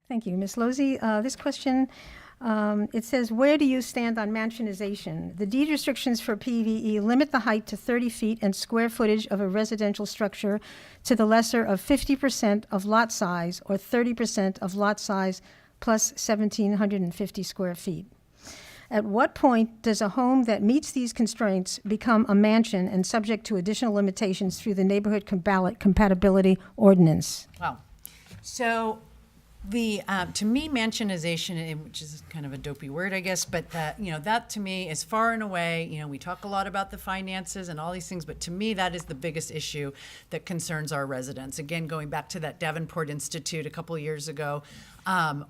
Thank you. Ms. Lozey, this question, it says, where do you stand on mansionization? The deed restrictions for PVE limit the height to 30 feet and square footage of a residential structure to the lesser of 50% of lot size or 30% of lot size plus 1,750 square feet. At what point does a home that meets these constraints become a mansion and subject to additional limitations through the neighborhood compatibility ordinance? Wow. So to me, mansionization, which is kind of a dopey word, I guess, but that to me is far and away, we talk a lot about the finances and all these things, but to me, that is the biggest issue that concerns our residents. Again, going back to that Davenport Institute a couple of years ago,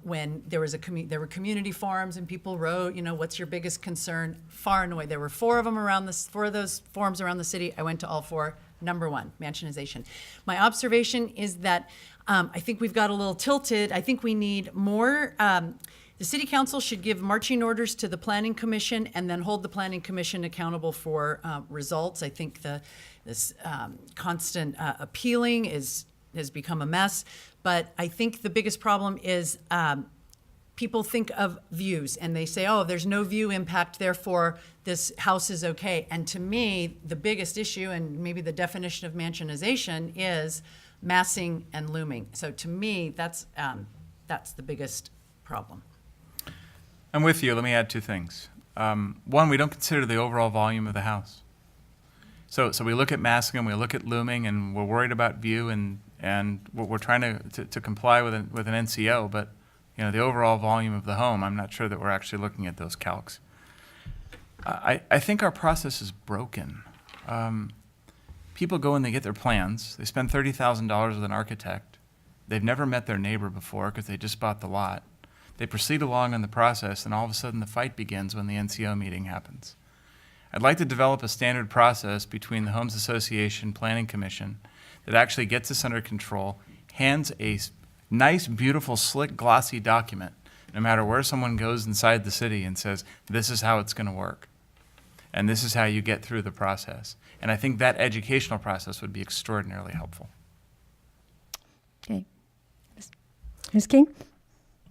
when there were community forums and people wrote, what's your biggest concern? Far and away, there were four of those forums around the city. I went to all four. Number one, mansionization. My observation is that I think we've got a little tilted. I think we need more. The city council should give marching orders to the planning commission and then hold the planning commission accountable for results. I think this constant appealing has become a mess. But I think the biggest problem is people think of views and they say, oh, there's no view impact, therefore this house is okay. And to me, the biggest issue, and maybe the definition of mansionization, is massing and looming. So to me, that's the biggest problem. I'm with you. Let me add two things. One, we don't consider the overall volume of the house. So we look at massing and we look at looming, and we're worried about view, and we're trying to comply with an NCO, but the overall volume of the home, I'm not sure that we're actually looking at those calcs. I think our process is broken. People go and they get their plans. They spend $30,000 with an architect. They've never met their neighbor before because they just bought the lot. They proceed along in the process, and all of a sudden the fight begins when the NCO meeting happens. I'd like to develop a standard process between the Homes Association Planning Commission that actually gets this under control, hands a nice, beautiful, slick, glossy document, no matter where someone goes inside the city, and says, this is how it's going to work. And this is how you get through the process. And I think that educational process would be extraordinarily helpful. Okay. Ms. King?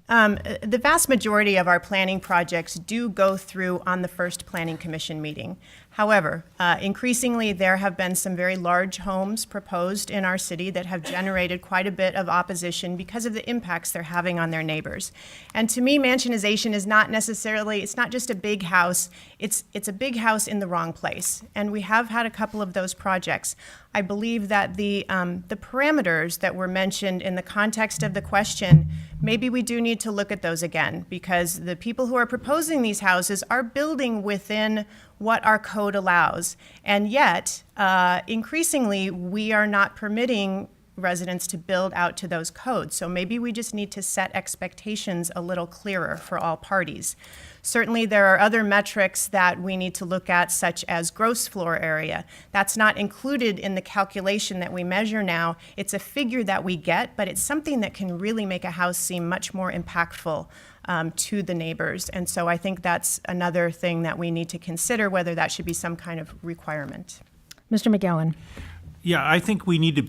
The vast majority of our planning projects do go through on the first Planning Commission meeting. However, increasingly there have been some very large homes proposed in our city that have generated quite a bit of opposition because of the impacts they're having on their neighbors. And to me, mansionization is not necessarily, it's not just a big house, it's a big house in the wrong place. And we have had a couple of those projects. I believe that the parameters that were mentioned in the context of the question, maybe we do need to look at those again, because the people who are proposing these houses are building within what our code allows. And yet, increasingly, we are not permitting residents to build out to those codes. So maybe we just need to set expectations a little clearer for all parties. Certainly, there are other metrics that we need to look at, such as gross floor area. That's not included in the calculation that we measure now. It's a figure that we get, but it's something that can really make a house seem much more impactful to the neighbors. And so I think that's another thing that we need to consider, whether that should be some kind of requirement. Mr. McGowan? Yeah, I think we need to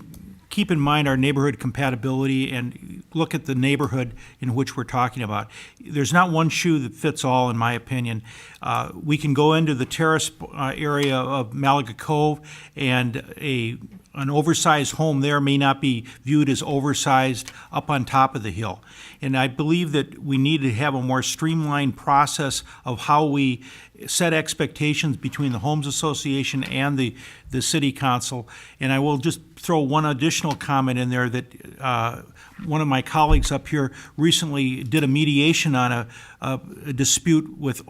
keep in mind our neighborhood compatibility and look at the neighborhood in which we're talking about. There's not one shoe that fits all, in my opinion. We can go into the terrace area of Malaga Cove, and an oversized home there may not be viewed as oversized up on top of the hill. And I believe that we need to have a more streamlined process of how we set expectations between the Homes Association and the City Council. And I will just throw one additional comment in there that one of my colleagues up here recently did a mediation on a dispute with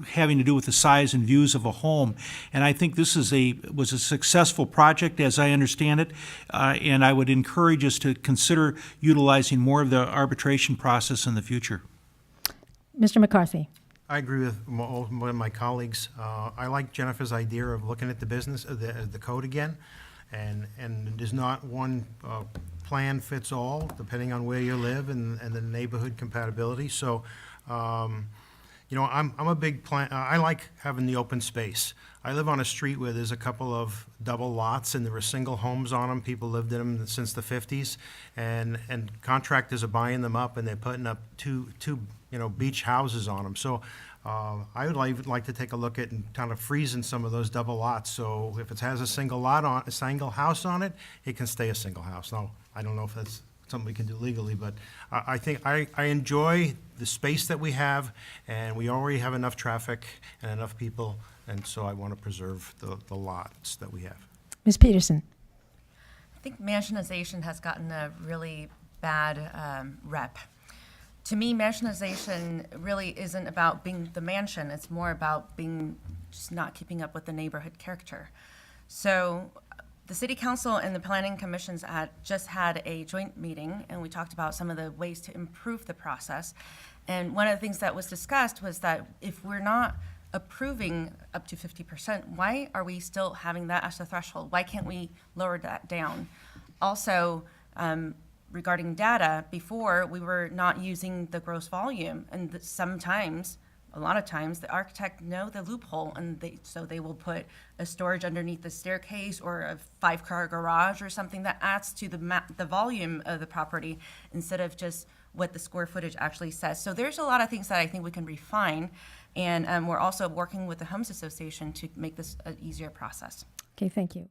having to do with the size and views of a home. And I think this was a successful project, as I understand it, and I would encourage us to consider utilizing more of the arbitration process in the future. Mr. McCarthy? I agree with one of my colleagues. I like Jennifer's idea of looking at the business, the code again, and there's not one plan fits all, depending on where you live and the neighborhood compatibility. So, you know, I'm a big I like having the open space. I live on a street where there's a couple of double lots, and there were single homes on them. People lived in them since the 50s, and contractors are buying them up, and they're putting up two beach houses on them. So I would like to take a look at and kind of freezing some of those double lots. So if it has a single house on it, it can stay a single house. Now, I don't know if that's something we can do legally, but I think I enjoy the space that we have, and we already have enough traffic and enough people, and so I want to preserve the lots that we have. Ms. Peterson? I think mansionization has gotten a really bad rep. To me, mansionization really isn't about being the mansion. It's more about being just not keeping up with the neighborhood character. So the city council and the planning commissions just had a joint meeting, and we talked about some of the ways to improve the process. And one of the things that was discussed was that if we're not approving up to 50%, why are we still having that as a threshold? Why can't we lower that down? Also, regarding data, before we were not using the gross volume, and sometimes, a lot of times, the architect know the loophole, and so they will put a storage underneath the staircase or a 5-car garage or something that adds to the volume of the property instead of just what the square footage actually says. So there's a lot of things that I think we can refine, and we're also working with the Homes Association to make this an easier process. Okay, thank you.